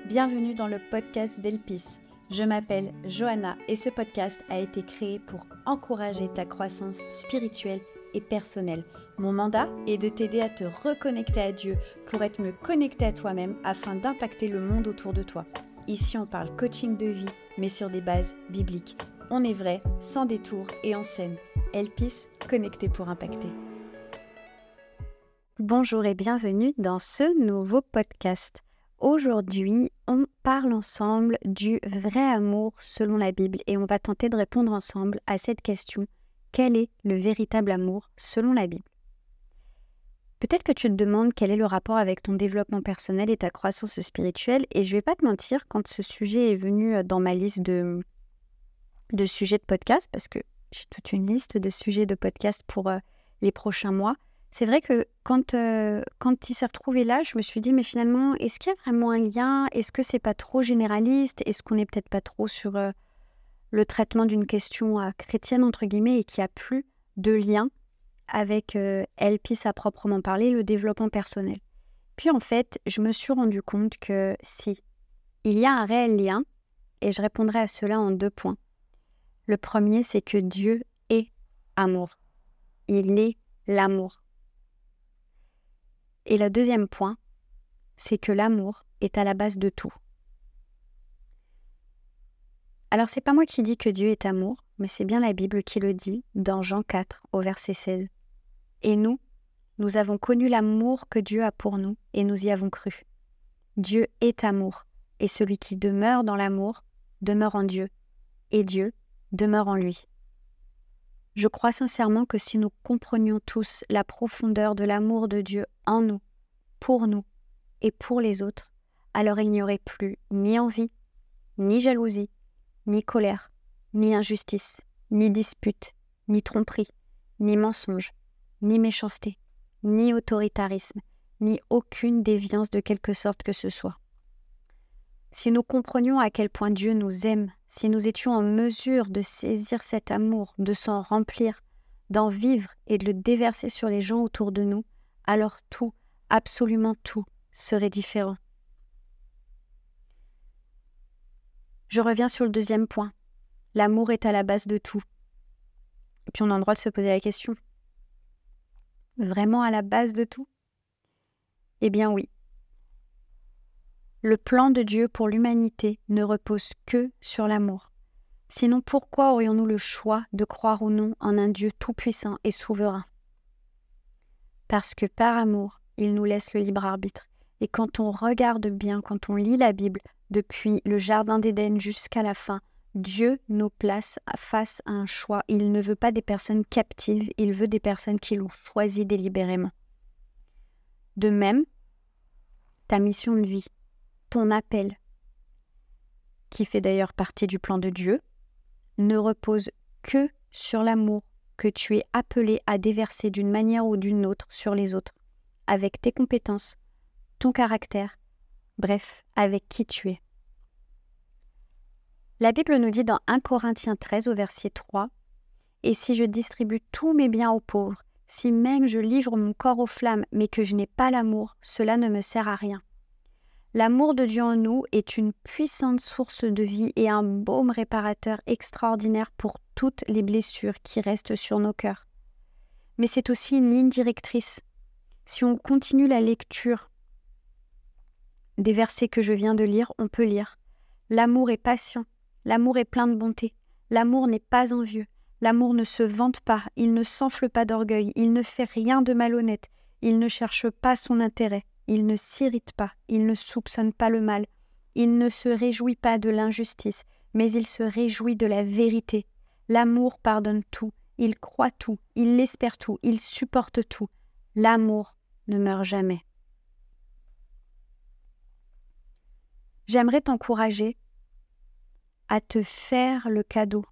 Bienvenue dans le podcast d'Elpis. Je m'appelle Johanna et ce podcast a été créé pour encourager ta croissance spirituelle et personnelle. Mon mandat est de t'aider à te reconnecter à Dieu pour être mieux connecté à toi-même afin d'impacter le monde autour de toi. Ici, on parle coaching de vie, mais sur des bases bibliques. On est vrai, sans détour et on s'aime. Elpis, connecté pour impacter. Bonjour et bienvenue dans ce nouveau podcast. Aujourd'hui, on parle ensemble du vrai amour selon la Bible et on va tenter de répondre ensemble à cette question. Quel est le véritable amour selon la Bible ? Peut-être que tu te demandes quel est le rapport avec ton développement personnel et ta croissance spirituelle et je vais pas te mentir, quand ce sujet est venu dans ma liste de sujets de podcast, parce que j'ai toute une liste de sujets de podcast pour les prochains mois, c'est vrai que quand il s'est retrouvé là, je me suis dit, mais finalement, est-ce qu'il y a vraiment un lien ? Est-ce que c'est pas trop généraliste ? Est-ce qu'on n'est peut-être pas trop sur le traitement d'une question chrétienne, entre guillemets, et qu'il n'y a plus de lien avec Elpis à proprement parler, le développement personnel. Puis en fait, je me suis rendu compte que si, il y a un réel lien, et je répondrai à cela en 2 points. Le premier, c'est que Dieu est amour. Il est l'amour. Et le deuxième point, c'est que l'amour est à la base de tout. Alors, c'est pas moi qui dis que Dieu est amour, mais c'est bien la Bible qui le dit dans Jean 4 au verset 16. Et nous avons connu l'amour que Dieu a pour nous et nous y avons cru. Dieu est amour, et celui qui demeure dans l'amour demeure en Dieu, et Dieu demeure en lui. Je crois sincèrement que si nous comprenions tous la profondeur de l'amour de Dieu en nous et pour les autres, alors il n'y aurait plus ni envie, ni jalousie, ni colère, ni injustice, ni dispute, ni tromperie, ni mensonge, ni méchanceté, ni autoritarisme, ni aucune déviance de quelque sorte que ce soit. Si nous comprenions à quel point Dieu nous aime, si nous étions en mesure de saisir cet amour, de s'en remplir, d'en vivre et de le déverser sur les gens autour de nous, alors tout, absolument tout, serait différent. Je reviens sur le deuxième point. L'amour est à la base de tout. Et puis on a le droit de se poser la question. Vraiment à la base de tout ? Eh bien oui. Le plan de Dieu pour l'humanité ne repose que sur l'amour. Sinon, pourquoi aurions-nous le choix de croire ou non en un Dieu tout-puissant et souverain ? Parce que par amour, il nous laisse le libre arbitre. Et quand on regarde bien, quand on lit la Bible, depuis le Jardin d'Éden jusqu'à la fin, Dieu nous place face à un choix. Il ne veut pas des personnes captives, il veut des personnes qui l'ont choisi délibérément. De même, ta mission de vie, ton appel, qui fait d'ailleurs partie du plan de Dieu, ne repose que sur l'amour que tu es appelé à déverser d'une manière ou d'une autre sur les autres, avec tes compétences, ton caractère, bref, avec qui tu es. La Bible nous dit dans 1 Corinthiens 13 au verset 3 « Et si je distribue tous mes biens aux pauvres, si même je livre mon corps aux flammes, mais que je n'ai pas l'amour, cela ne me sert à rien. » L'amour de Dieu en nous est une puissante source de vie et un baume réparateur extraordinaire pour toutes les blessures qui restent sur nos cœurs. Mais c'est aussi une ligne directrice. Si on continue la lecture des versets que je viens de lire, on peut lire « L'amour est patient, l'amour est plein de bonté, l'amour n'est pas envieux, l'amour ne se vante pas, il ne s'enfle pas d'orgueil, il ne fait rien de malhonnête, il ne cherche pas son intérêt. Il ne s'irrite pas, il ne soupçonne pas le mal, il ne se réjouit pas de l'injustice, mais il se réjouit de la vérité. L'amour pardonne tout, il croit tout, il espère tout, il supporte tout. L'amour ne meurt jamais. J'aimerais t'encourager à te faire le cadeau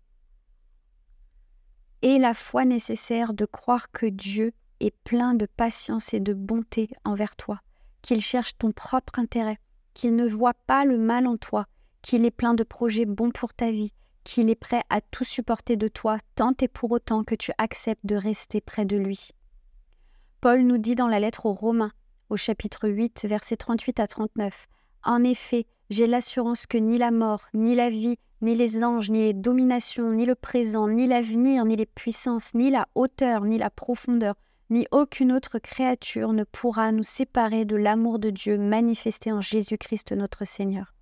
et la foi nécessaire de croire que Dieu est plein de patience et de bonté envers toi, qu'il cherche ton propre intérêt, qu'il ne voit pas le mal en toi, qu'il est plein de projets bons pour ta vie, qu'il est prêt à tout supporter de toi tant et pour autant que tu acceptes de rester près de lui. Paul nous dit dans la lettre aux Romains, au chapitre 8, versets 38 à 39, « En effet, J'ai l'assurance que ni la mort, ni la vie, ni les anges, ni les dominations, ni le présent, ni l'avenir, ni les puissances, ni la hauteur, ni la profondeur, ni aucune autre créature ne pourra nous séparer de l'amour de Dieu manifesté en Jésus-Christ notre Seigneur.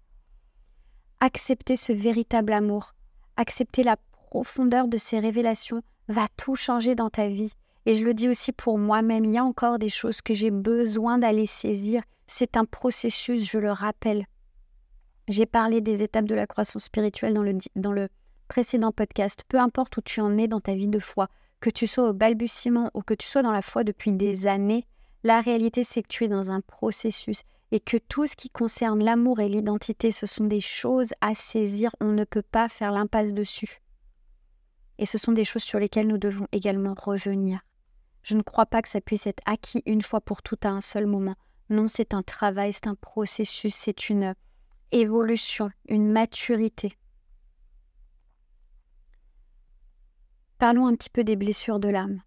Accepter ce véritable amour, accepter la profondeur de ces révélations va tout changer dans ta vie. Et je le dis aussi pour moi-même, il y a encore des choses que j'ai besoin d'aller saisir. C'est un processus, je le rappelle. J'ai parlé des étapes de la croissance spirituelle dans le précédent podcast. Peu importe où tu en es dans ta vie de foi, que tu sois au balbutiement ou que tu sois dans la foi depuis des années, la réalité c'est que tu es dans un processus et que tout ce qui concerne l'amour et l'identité, ce sont des choses à saisir. On ne peut pas faire l'impasse dessus. Et ce sont des choses sur lesquelles nous devons également revenir. Je ne crois pas que ça puisse être acquis une fois pour toutes à un seul moment. Non, c'est un travail, c'est un processus, c'est une évolution, une maturité. Parlons un petit peu des blessures de l'âme.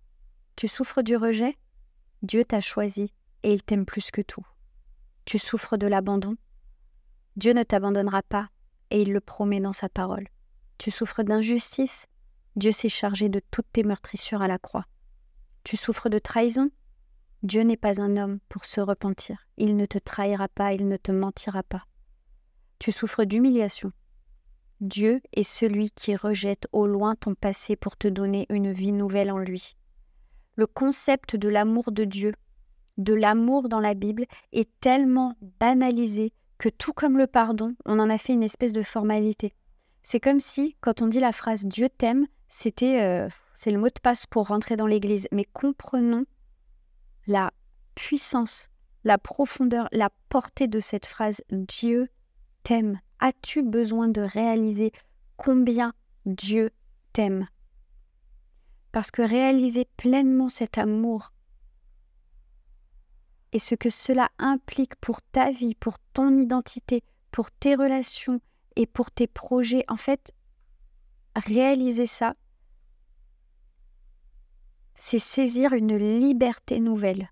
Tu souffres du rejet? Dieu t'a choisi et il t'aime plus que tout. Tu souffres de l'abandon? Dieu ne t'abandonnera pas et il le promet dans sa parole. Tu souffres d'injustice? Dieu s'est chargé de toutes tes meurtrissures à la croix. Tu souffres de trahison? Dieu n'est pas un homme pour se repentir. Il ne te trahira pas, il ne te mentira pas. Tu souffres d'humiliation. Dieu est celui qui rejette au loin ton passé pour te donner une vie nouvelle en lui. Le concept de l'amour de Dieu, de l'amour dans la Bible, est tellement banalisé que tout comme le pardon, on en a fait une espèce de formalité. C'est comme si, quand on dit la phrase « Dieu t'aime », c'est le mot de passe pour rentrer dans l'église. Mais comprenons la puissance, la profondeur, la portée de cette phrase « Dieu t'aime ». As-tu besoin de réaliser combien Dieu t'aime? Parce que réaliser pleinement cet amour et ce que cela implique pour ta vie, pour ton identité, pour tes relations et pour tes projets, en fait, réaliser ça, c'est saisir une liberté nouvelle.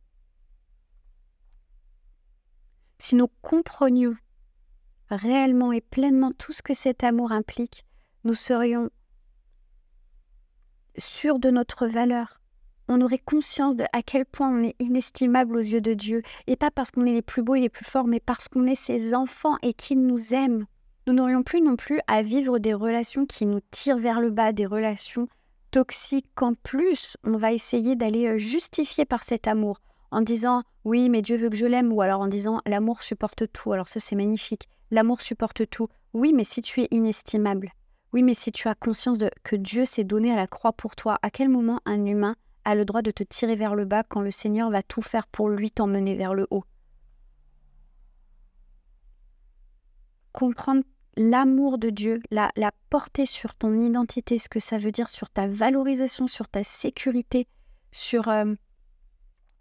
Si nous comprenions réellement et pleinement tout ce que cet amour implique, nous serions sûrs de notre valeur. On aurait conscience de à quel point on est inestimable aux yeux de Dieu, et pas parce qu'on est les plus beaux et les plus forts, mais parce qu'on est ses enfants et qu'il nous aime. Nous n'aurions plus non plus à vivre des relations qui nous tirent vers le bas, des relations toxiques qu'en plus on va essayer d'aller justifier par cet amour, en disant « oui, mais Dieu veut que je l'aime » ou alors en disant « l'amour supporte tout ». Alors ça, c'est magnifique. L'amour supporte tout. Oui, mais si tu es inestimable, oui, mais si tu as conscience que Dieu s'est donné à la croix pour toi, à quel moment un humain a le droit de te tirer vers le bas quand le Seigneur va tout faire pour lui t'emmener vers le haut? Comprendre l'amour de Dieu, la porter sur ton identité, ce que ça veut dire sur ta valorisation, sur ta sécurité, sur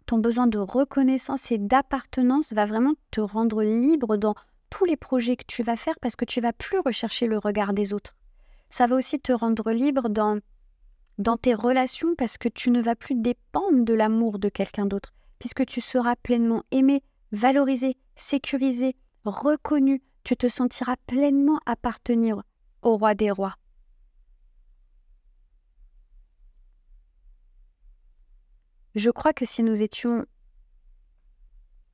ton besoin de reconnaissance et d'appartenance va vraiment te rendre libre dans tous les projets que tu vas faire parce que tu vas plus rechercher le regard des autres. Ça va aussi te rendre libre dans tes relations parce que tu ne vas plus dépendre de l'amour de quelqu'un d'autre puisque tu seras pleinement aimé, valorisé, sécurisé, reconnu. Tu te sentiras pleinement appartenir au roi des rois. Je crois que si nous étions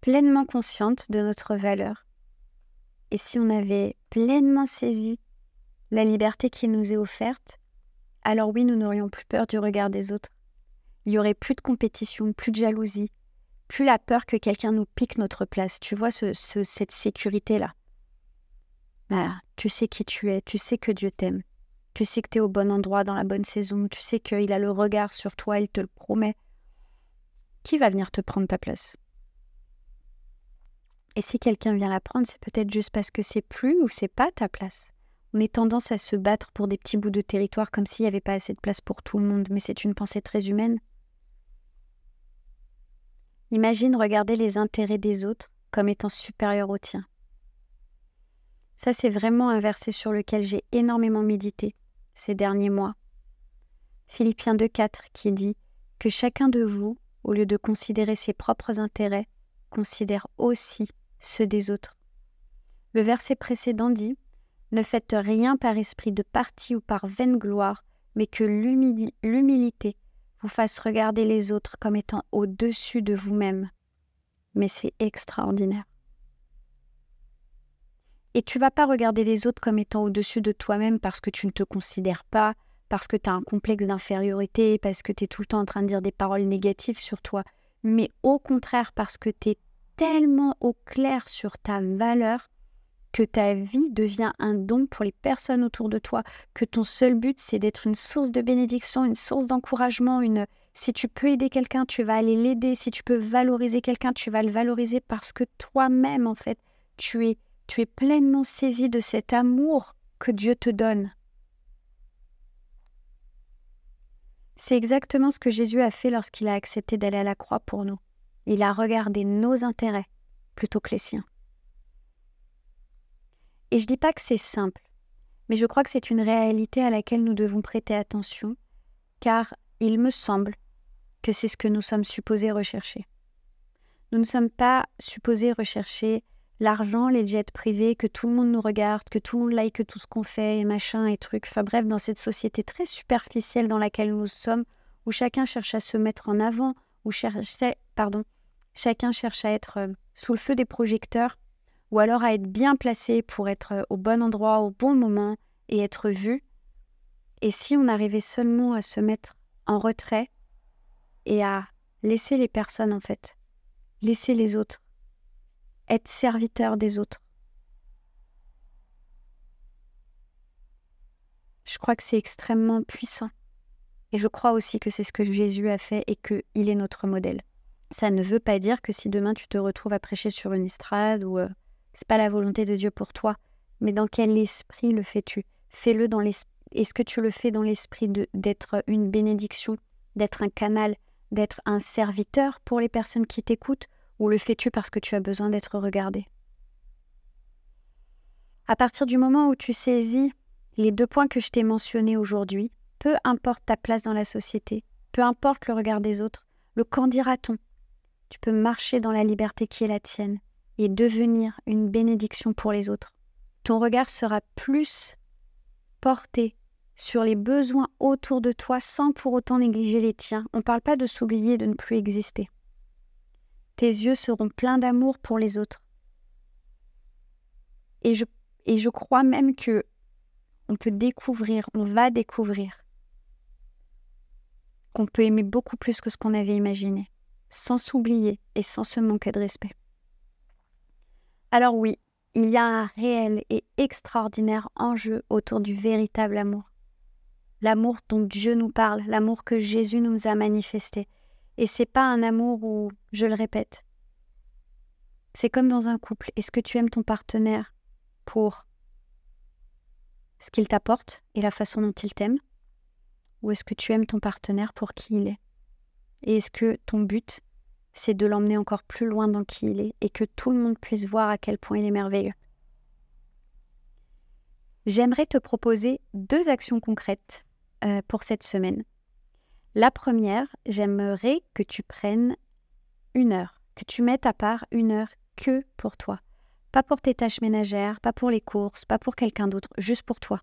pleinement conscientes de notre valeur et si on avait pleinement saisi la liberté qui nous est offerte, alors oui, nous n'aurions plus peur du regard des autres. Il n'y aurait plus de compétition, plus de jalousie, plus la peur que quelqu'un nous pique notre place. Tu vois cette sécurité-là. Tu sais qui tu es, tu sais que Dieu t'aime, tu sais que tu es au bon endroit, dans la bonne saison, tu sais qu'il a le regard sur toi, il te le promet. Qui va venir te prendre ta place? Et si quelqu'un vient la prendre, c'est peut-être juste parce que c'est plus ou c'est pas ta place. On a tendance à se battre pour des petits bouts de territoire comme s'il n'y avait pas assez de place pour tout le monde, mais c'est une pensée très humaine. Imagine regarder les intérêts des autres comme étant supérieurs aux tiens. Ça, c'est vraiment un verset sur lequel j'ai énormément médité ces derniers mois. Philippiens 2,4 qui dit que chacun de vous, au lieu de considérer ses propres intérêts, considère aussi ceux des autres. Le verset précédent dit « Ne faites rien par esprit de parti ou par vaine gloire, mais que l'humilité vous fasse regarder les autres comme étant au-dessus de vous-même. » Mais c'est extraordinaire. Et tu ne vas pas regarder les autres comme étant au-dessus de toi-même parce que tu ne te considères pas, parce que tu as un complexe d'infériorité, parce que tu es tout le temps en train de dire des paroles négatives sur toi, mais au contraire parce que tu es tellement au clair sur ta valeur que ta vie devient un don pour les personnes autour de toi, que ton seul but, c'est d'être une source de bénédiction, une source d'encouragement, si tu peux aider quelqu'un, tu vas aller l'aider, si tu peux valoriser quelqu'un, tu vas le valoriser parce que toi-même, en fait, tu es pleinement saisi de cet amour que Dieu te donne. C'est exactement ce que Jésus a fait lorsqu'il a accepté d'aller à la croix pour nous. Il a regardé nos intérêts plutôt que les siens. Et je ne dis pas que c'est simple, mais je crois que c'est une réalité à laquelle nous devons prêter attention, car il me semble que c'est ce que nous sommes supposés rechercher. Nous ne sommes pas supposés rechercher l'argent, les jets privés, que tout le monde nous regarde, que tout le monde like tout ce qu'on fait, et machin, et trucs. Enfin bref, dans cette société très superficielle dans laquelle nous sommes, où chacun cherche à se mettre en avant, où chacun cherche à être sous le feu des projecteurs, ou alors à être bien placé pour être au bon endroit, au bon moment, et être vu. Et si on arrivait seulement à se mettre en retrait et à laisser les personnes, en fait, laisser les autres, être serviteur des autres. Je crois que c'est extrêmement puissant. Et je crois aussi que c'est ce que Jésus a fait et qu'il est notre modèle. Ça ne veut pas dire que si demain tu te retrouves à prêcher sur une estrade ou c'est pas la volonté de Dieu pour toi, mais dans quel esprit le fais-tu ? Fais-le dans l'esprit. Est-ce que tu le fais dans l'esprit d'être une bénédiction, d'être un canal, d'être un serviteur pour les personnes qui t'écoutent, ou le fais-tu parce que tu as besoin d'être regardé ? À partir du moment où tu saisis les 2 points que je t'ai mentionnés aujourd'hui, peu importe ta place dans la société, peu importe le regard des autres, le qu'en dira-t-on, tu peux marcher dans la liberté qui est la tienne et devenir une bénédiction pour les autres. Ton regard sera plus porté sur les besoins autour de toi sans pour autant négliger les tiens. On ne parle pas de s'oublier, de ne plus exister. Tes yeux seront pleins d'amour pour les autres. Et je crois même que on va découvrir qu'on peut aimer beaucoup plus que ce qu'on avait imaginé, sans s'oublier et sans se manquer de respect. Alors oui, il y a un réel et extraordinaire enjeu autour du véritable amour. L'amour dont Dieu nous parle, l'amour que Jésus nous a manifesté. Et c'est pas un amour où, je le répète, c'est comme dans un couple. Est-ce que tu aimes ton partenaire pour ce qu'il t'apporte et la façon dont il t'aime ? Ou est-ce que tu aimes ton partenaire pour qui il est ? Et est-ce que ton but, c'est de l'emmener encore plus loin dans qui il est et que tout le monde puisse voir à quel point il est merveilleux ? J'aimerais te proposer 2 actions concrètes pour cette semaine. La première, j'aimerais que tu prennes 1 heure, que tu mettes à part 1 heure que pour toi. Pas pour tes tâches ménagères, pas pour les courses, pas pour quelqu'un d'autre, juste pour toi.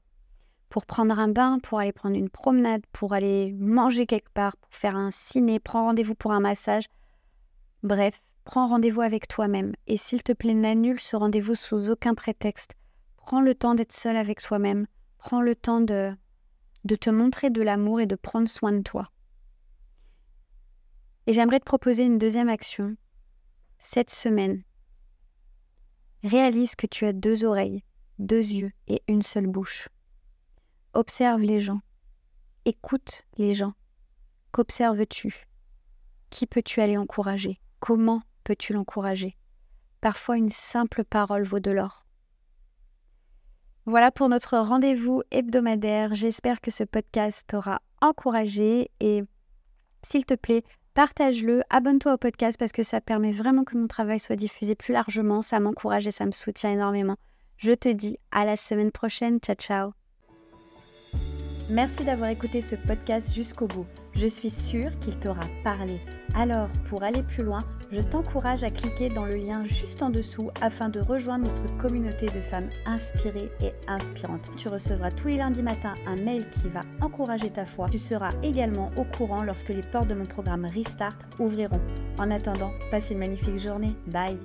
Pour prendre un bain, pour aller prendre une promenade, pour aller manger quelque part, pour faire un ciné, prends rendez-vous pour un massage. Bref, prends rendez-vous avec toi-même. Et s'il te plaît, n'annule ce rendez-vous sous aucun prétexte. Prends le temps d'être seul avec toi-même. Prends le temps de te montrer de l'amour et de prendre soin de toi. Et j'aimerais te proposer une 2e action. Cette semaine, réalise que tu as 2 oreilles, 2 yeux et une seule bouche. Observe les gens. Écoute les gens. Qu'observes-tu ? Qui peux-tu aller encourager ? Comment peux-tu l'encourager ? Parfois, une simple parole vaut de l'or. Voilà pour notre rendez-vous hebdomadaire. J'espère que ce podcast t'aura encouragé et s'il te plaît, partage-le, abonne-toi au podcast parce que ça permet vraiment que mon travail soit diffusé plus largement. Ça m'encourage et ça me soutient énormément. Je te dis à la semaine prochaine. Ciao, ciao. Merci d'avoir écouté ce podcast jusqu'au bout. Je suis sûre qu'il t'aura parlé. Alors, pour aller plus loin, je t'encourage à cliquer dans le lien juste en dessous afin de rejoindre notre communauté de femmes inspirées et inspirantes. Tu recevras tous les lundis matins un mail qui va encourager ta foi. Tu seras également au courant lorsque les portes de mon programme Restart ouvriront. En attendant, passe une magnifique journée. Bye!